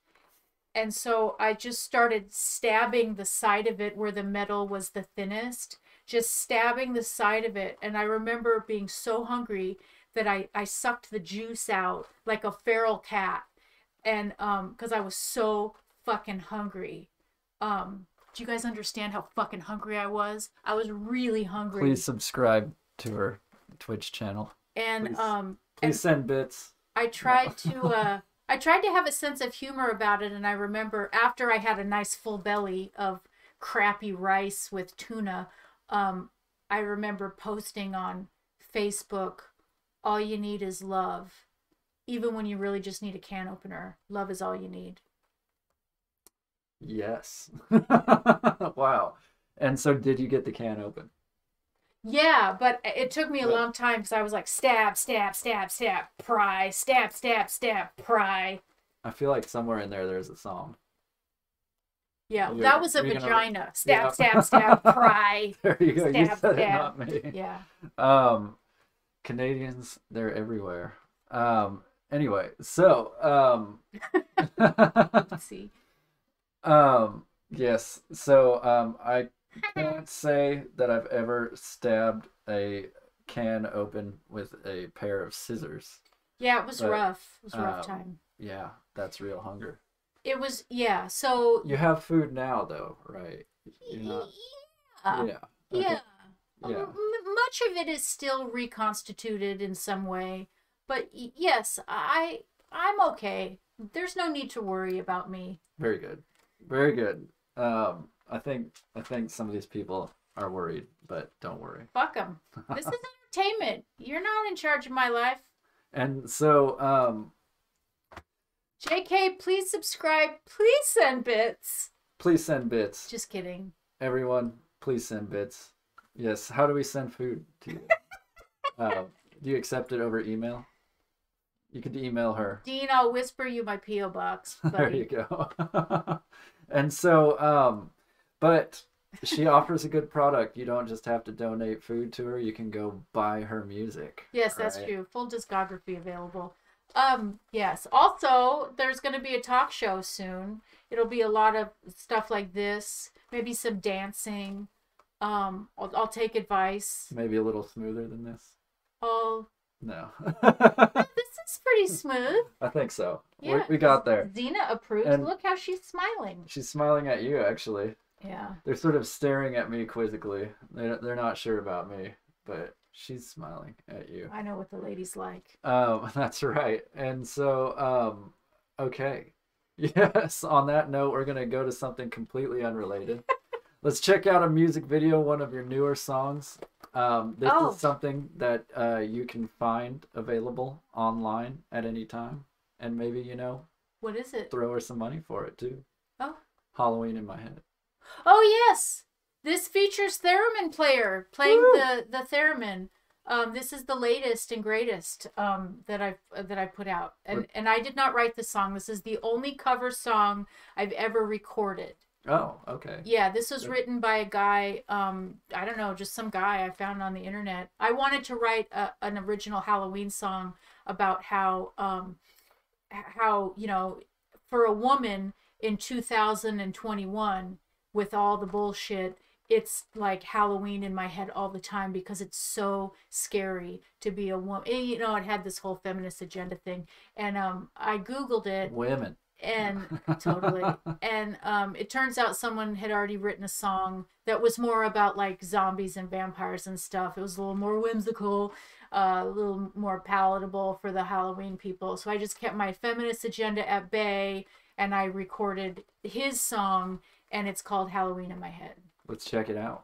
And so I just started stabbing the side of it where the metal was the thinnest, just stabbing the side of it. And I remember being so hungry that I sucked the juice out like a feral cat. And because I was so fucking hungry. Do you guys understand how fucking hungry I was? I was really hungry. Please subscribe to her Twitch channel. And please send bits. I tried to have a sense of humor about it, and I remember after I had a nice full belly of crappy rice with tuna, I remember posting on Facebook, all you need is love. Even when you really just need a can opener, love is all you need. Yes. Wow. And so did you get the can open? Yeah, but it took me a long time because I was like, stab, stab, stab, stab, pry, stab, stab, stab, pry. I feel like somewhere in there's a song. Yeah, that was a vagina. Stab, stab, stab, pry. There you go. Stab, You said stab. it, not me. Yeah. Canadians, they're everywhere. Anyway, so Let's see. yes. So I can't say that I've ever stabbed a can open with a pair of scissors. Yeah, it was rough. It was a rough time. Yeah, that's real hunger. It was, yeah. So you have food now, though, right? You're not... Yeah. Okay. Yeah. Yeah. Much of it is still reconstituted in some way, but yes, I'm okay. There's no need to worry about me. Very good. Very good. I think some of these people are worried, but don't worry. Fuck them. This is entertainment. You're not in charge of my life. And so, JK, please subscribe. Please send bits. please send bits. Just kidding. Everyone, please send bits. Yes. How do we send food to you? Do you accept it over email? You could email her. Dean, I'll whisper you my P.O. box. Buddy. There you go. And so, but she offers a good product. You don't just have to donate food to her. You can go buy her music. Yes, that's true. Full discography available. Yes. Also, there's going to be a talk show soon. It'll be a lot of stuff like this. Maybe some dancing. I'll take advice. Maybe a little smoother than this. Oh. No. This is pretty smooth. I think so. Yeah. We got there. Zena approves. And look how she's smiling. She's smiling at you, actually. Yeah. They're sort of staring at me quizzically. They're not sure about me. but she's smiling at you. I know what the ladies like. That's right. And so, okay. Yes, on that note, we're going to go to something completely unrelated. Let's check out a music video, one of your newer songs. This is something that you can find available online at any time. And maybe, you know, What is it? throw her some money for it, too. Oh. Halloween in My Head. Oh, yes. This features theremin player playing the theremin. This is the latest and greatest that I've put out, and I did not write the song. This is the only cover song I've ever recorded. Oh, okay. Yeah, this was written by a guy. I don't know, just some guy I found on the internet. I wanted to write an original Halloween song about how you know, for a woman in 2021 with all the bullshit, it's like Halloween in my head all the time because it's so scary to be a woman. You know, it had this whole feminist agenda thing. And I Googled it. Women. And totally. And it turns out someone had already written a song that was more about like zombies and vampires and stuff. It was a little more whimsical, a little more palatable for the Halloween people. So I just kept my feminist agenda at bay and I recorded his song, and it's called Halloween in My Head. Let's check it out.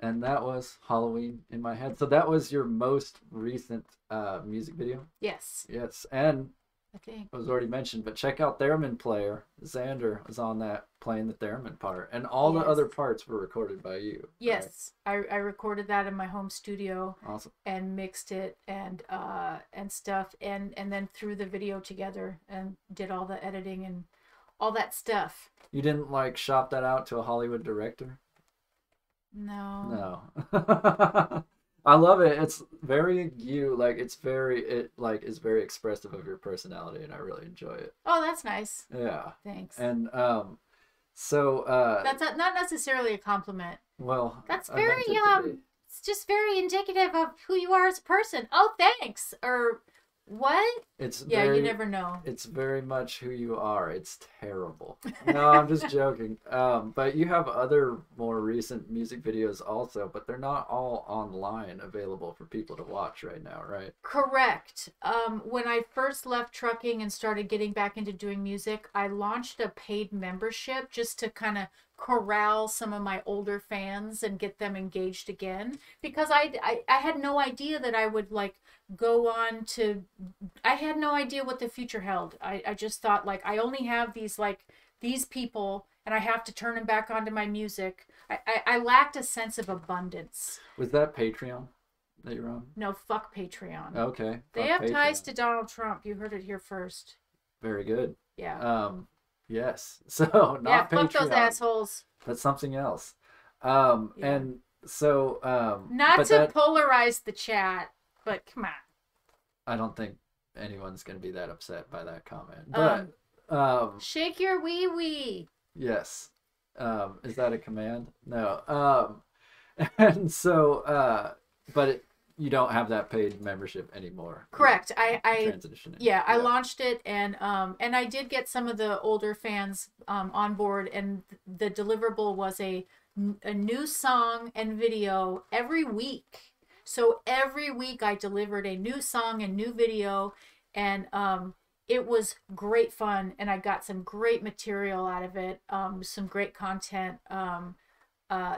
And that was Halloween in My Head. So that was your most recent music video? Yes. Yes. And I think it was already mentioned, but check out Theremin Player. Xander was on that playing the theremin part. And all the other parts were recorded by you. Yes. Right? I recorded that in my home studio. Awesome. And mixed it and stuff and then threw the video together and did all the editing and all that stuff. You didn't like shop that out to a Hollywood director? No. I love it. It's very you, like it is very expressive of your personality, and I really enjoy it. Oh, that's nice. Yeah. Thanks. And so that's not necessarily a compliment. Well, that's very it's just very indicative of who you are as a person. Oh, thanks. Or What? It's Yeah, very, you never know. It's very much who you are. It's terrible. No, I'm just joking. But you have other more recent music videos also, but they're not all online available for people to watch right now, right? Correct. When I first left trucking and started getting back into doing music, I launched a paid membership just to kind of corral some of my older fans and get them engaged again, because I had no idea that I would like go on to, I had no idea what the future held. I just thought like I only have these people and I have to turn them back onto my music. I lacked a sense of abundance. Was that Patreon that you're on? No, fuck Patreon. Okay. They fuck have ties Patreon. to Donald Trump. You heard it here first. Very good. Yeah. Yes. So not Yeah, fuck Patreon. those assholes. That's something else. Yeah. And so Not but to that, polarize the chat, but come on. I don't think anyone's going to be that upset by that comment. But Shake your wee wee. yes. Is that a command? No. And so but you don't have that paid membership anymore. Correct. I transitioning. yeah, I launched it, and I did get some of the older fans on board, and the deliverable was a new song and video every week. So every week I delivered a new song and new video, and it was great fun, and I got some great material out of it, some great content.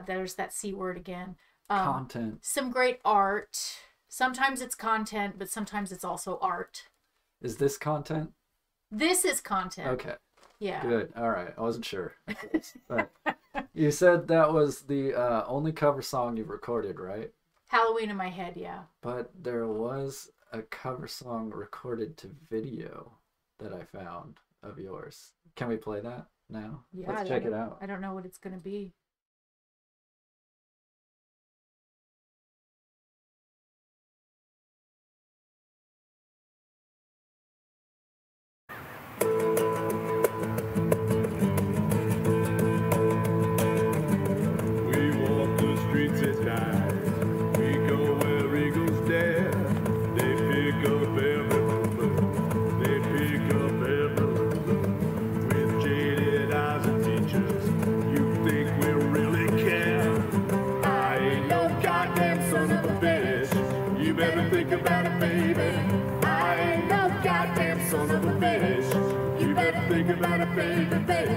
There's that C word again. Content. Some great art. Sometimes it's content, but sometimes it's also art. Is this content? This is content. Okay. Yeah. Good. All right. I wasn't sure. But you said that was the only cover song you've recorded, right? Halloween in my head, yeah. But there was a cover song recorded to video that I found of yours. Can we play that now? Yeah. Let's check it out. I don't know what it's going to be. We walk the streets at night. We go where eagles dare. They pick up every moment. They pick up every moment. With jaded eyes and teachers, you think we really care? I ain't no goddamn son of a bitch. You better think about it, baby. I ain't no goddamn son of a bitch. You better think about it, baby, baby.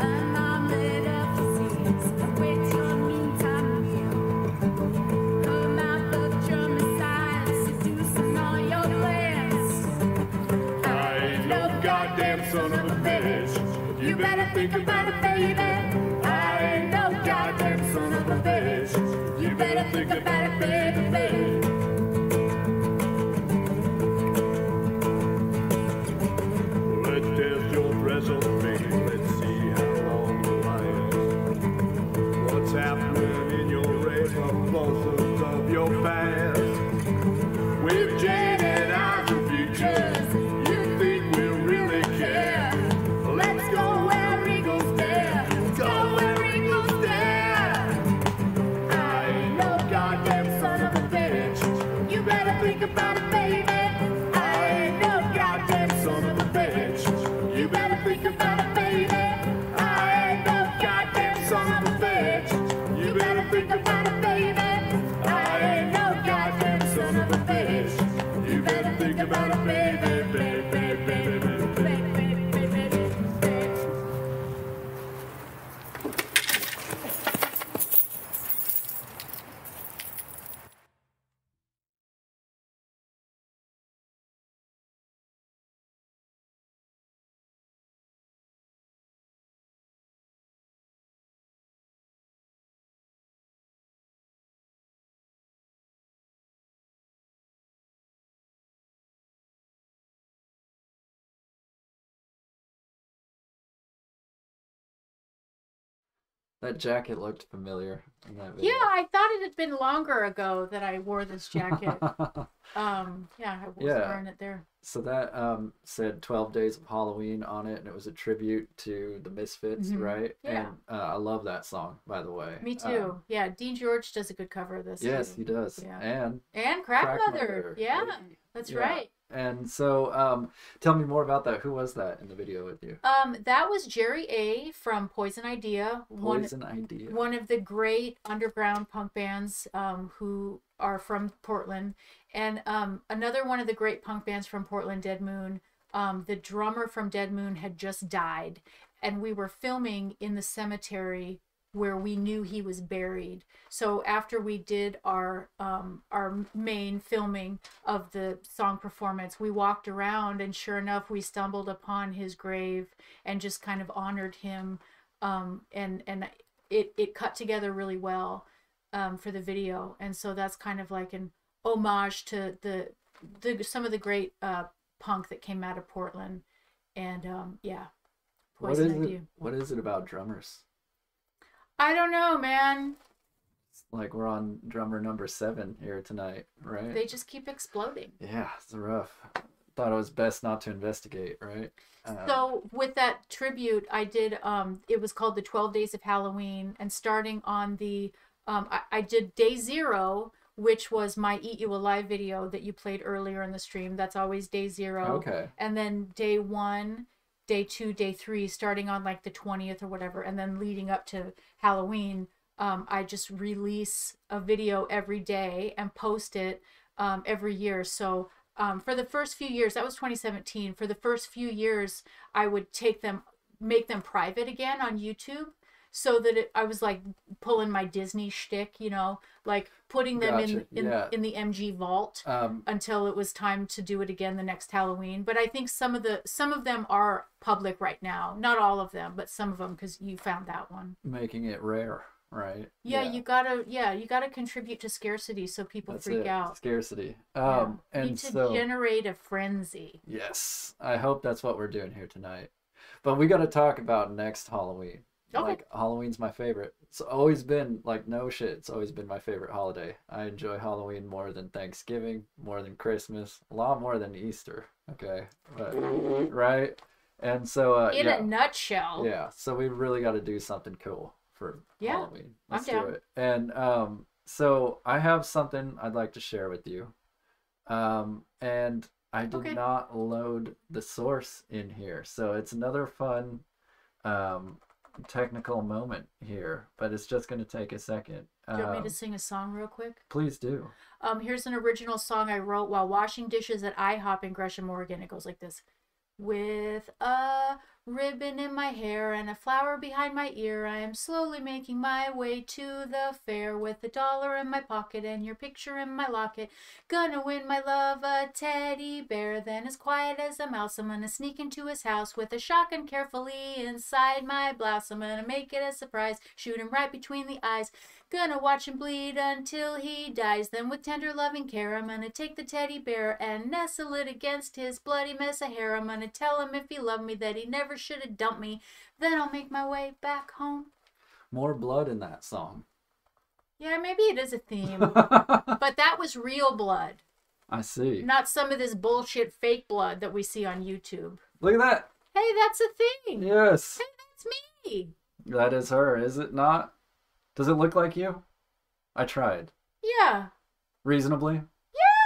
And I'm lit up for scenes. Wait your meantime meal. Come out the drum side, seducing all your plans. I ain't no goddamn son of a bitch. You better think about it, baby. I ain't no goddamn son of a bitch. You better think about it, baby, baby. Let's test your threshold, baby. Let's see how long you last. What's happening in your repulsions of your past? With jaded eyes and futures, you think we really care? Let's go where eagles dare. Go That jacket looked familiar in that video. Yeah, I thought it had been longer ago that I wore this jacket. Yeah, I was wearing it there. So that said 12 Days of Halloween on it, and it was a tribute to the Misfits, right? Yeah. And I love that song, by the way. Me too. Yeah, Dean George does a good cover of this. Yes, too. he does. Yeah. And Crack Crack Mother. Mother. Yeah, Hey. that's Yeah. right. And so tell me more about that. Who was that in the video with you? That was Jerry A from Poison Idea. Poison Idea. One of the great underground punk bands who are from Portland. And another one of the great punk bands from Portland, Dead Moon. The drummer from Dead Moon had just died. And we were filming in the cemetery where we knew he was buried. So after we did our main filming of the song performance, we walked around, and sure enough, we stumbled upon his grave and just kind of honored him. And it cut together really well for the video. And so that's kind of like an homage to some of the great punk that came out of Portland. And yeah, Poison Idea. What is it about drummers? I don't know, man. It's like we're on drummer number 7 here tonight, right? They just keep exploding. Yeah, it's rough. Thought it was best not to investigate, right? So with that tribute, I did, it was called the 12 Days of Halloween, and starting on the, I did day 0, which was my Eat You Alive video that you played earlier in the stream. That's always day 0. Okay. And then day 1, day 2, day 3, starting on like the 20th or whatever, and then leading up to Halloween, I just release a video every day and post it every year. So for the first few years, that was 2017. For the first few years, I would make them private again on YouTube, so that I was like pulling my Disney shtick, you know, like putting them in the MG vault until it was time to do it again the next Halloween. But I think some of them are public right now. Not all of them, but some of them, because you found that one. Making it rare, right? Yeah, you gotta contribute to scarcity so people freak out. Scarcity. And And to so generate a frenzy. yes, I hope that's what we're doing here tonight. But we got to talk about next Halloween. Okay. Like, Halloween's my favorite. It's always been, like, no shit, it's always been my favorite holiday. I enjoy Halloween more than Thanksgiving, more than Christmas, a lot more than Easter, okay? But, right? And so, In a nutshell. yeah, so we really got to do something cool for Halloween. Let's I'm down. do it. And so I have something I'd like to share with you. And I did not load the source in here. So it's another fun technical moment here, but it's just going to take a second. Do you want me to sing a song real quick? Please do. Here's an original song I wrote while washing dishes at IHOP in Gresham, Oregon. It goes like this. With a ribbon in my hair and a flower behind my ear, I am slowly making my way to the fair with $1 in my pocket and your picture in my locket. Gonna win my love a teddy bear, then as quiet as a mouse, I'm gonna sneak into his house with a shotgun carefully inside my blouse. I'm gonna make it a surprise, shoot him right between the eyes. Gonna watch him bleed until he dies. Then with tender loving care, I'm gonna take the teddy bear and nestle it against his bloody mess of hair. I'm gonna tell him if he loved me that he never should have dumped me. Then I'll make my way back home. More blood in that song. Yeah, maybe it is a theme. But that was real blood. I see. Not some of this bullshit fake blood that we see on YouTube. Look at that. Hey, that's a thing. Yes. Hey, that's me. That is her, is it not? Does it look like you? I tried. Yeah. Reasonably?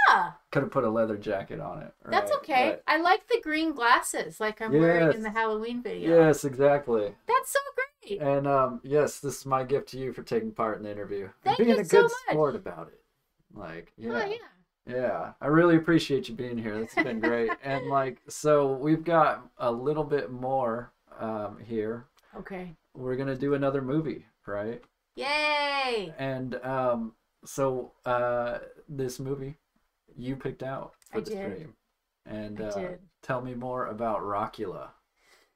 Yeah. Could have put a leather jacket on it. That's right, okay. right. I like the green glasses like I'm wearing in the Halloween video. Yes, exactly. That's so great. And yes, this is my gift to you for taking part in the interview. Thank and being you a so good much. sport about it. Like, yeah. Oh, yeah. Yeah. I really appreciate you being here. This has been great. And like, so we've got a little bit more here. Okay. We're gonna do another movie, right? Yay! And so this movie you picked out for the stream. And I did. Tell me more about Rockula.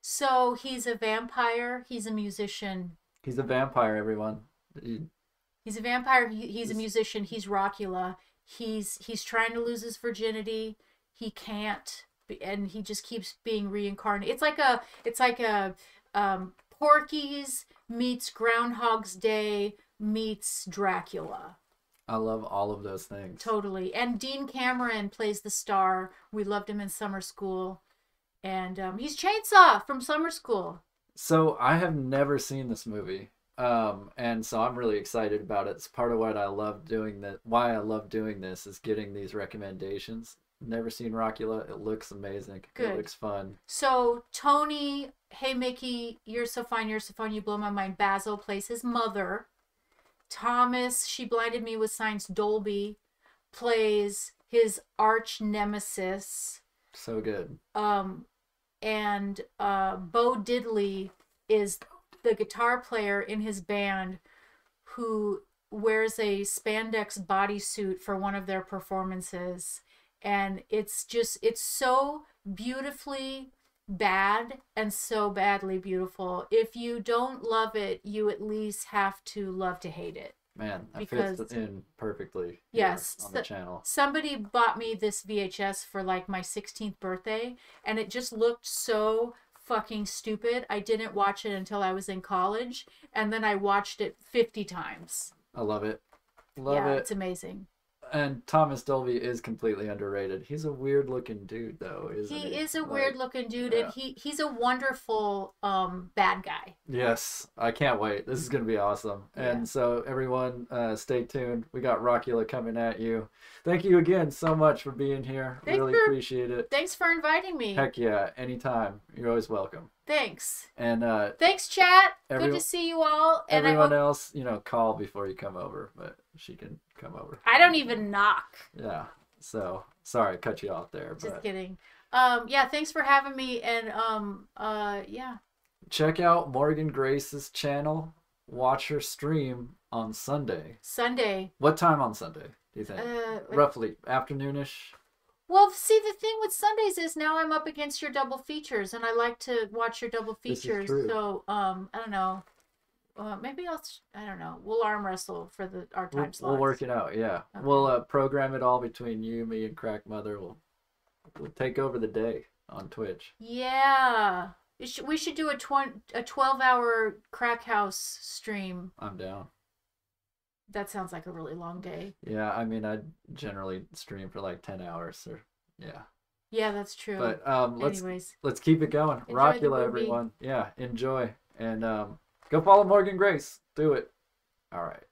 So he's a vampire. He's a musician. He's a vampire, everyone. He's a vampire. He's a musician. He's Rockula. He's trying to lose his virginity. He can't, and he just keeps being reincarnated. It's like a Porky's meets Groundhog's Day meets Dracula. I love all of those things. Totally. And Dean Cameron plays the star. We loved him in Summer School. And he's Chainsaw from Summer School. So I have never seen this movie. And so I'm really excited about it. It's part of what I love doing that. Why I love doing this is getting these recommendations. Never seen Rockula. It looks amazing. Good. It looks fun. So Tony, hey Mickey, you're so fine, you blow my mind. Basil plays his mother. Thomas, she blinded me with science. Dolby plays his arch nemesis. So good. And Bo Diddley is the guitar player in his band who wears a spandex bodysuit for one of their performances. And it's so beautifully bad and so badly beautiful. If you don't love it, you at least have to love to hate it. Man, that Because- fits in perfectly Yes, here on the channel. Somebody bought me this VHS for like my 16th birthday, and it just looked so fucking stupid. I didn't watch it until I was in college, and then I watched it 50 times. I love it. Love Yeah, it. it's amazing. And Thomas Dolby is completely underrated. He's a weird looking dude though, isn't he? He is a Like, weird looking dude, yeah. and he's a wonderful bad guy. Yes, I can't wait. This is going to be awesome. Yeah. And so everyone, stay tuned. We got Rockula coming at you. Thank you again so much for being here. Really appreciate it. Thanks for inviting me. Heck yeah, anytime. You're always welcome. Thanks. And Thanks, chat. Good everyone- to see you all. And everyone else, call before you come over, but she can come over. I don't even knock. Yeah. So sorry, I cut you off there. Just but kidding. Yeah, thanks for having me. And yeah. check out Morgan Grace's channel. Watch her stream on Sunday. Sunday. What time on Sunday do you think? Roughly afternoonish. Well, see, the thing with Sundays is now I'm up against your double features, and I like to watch your double This is features. true. So, I don't know. Maybe I don't know. We'll arm wrestle for our time slots. We'll work it out. Yeah, Okay. we'll program it all between you, me, and Crack Mother. We'll take over the day on Twitch. Yeah. We should do a 12-hour Crack House stream. I'm down. That sounds like a really long day. Yeah, I mean, I generally stream for like 10 hours or yeah. Yeah, that's true. But Anyways. let's keep it going. Enjoy the Rockula, movie. everyone. Yeah, enjoy and go follow Morgan Grace. Do it. All right.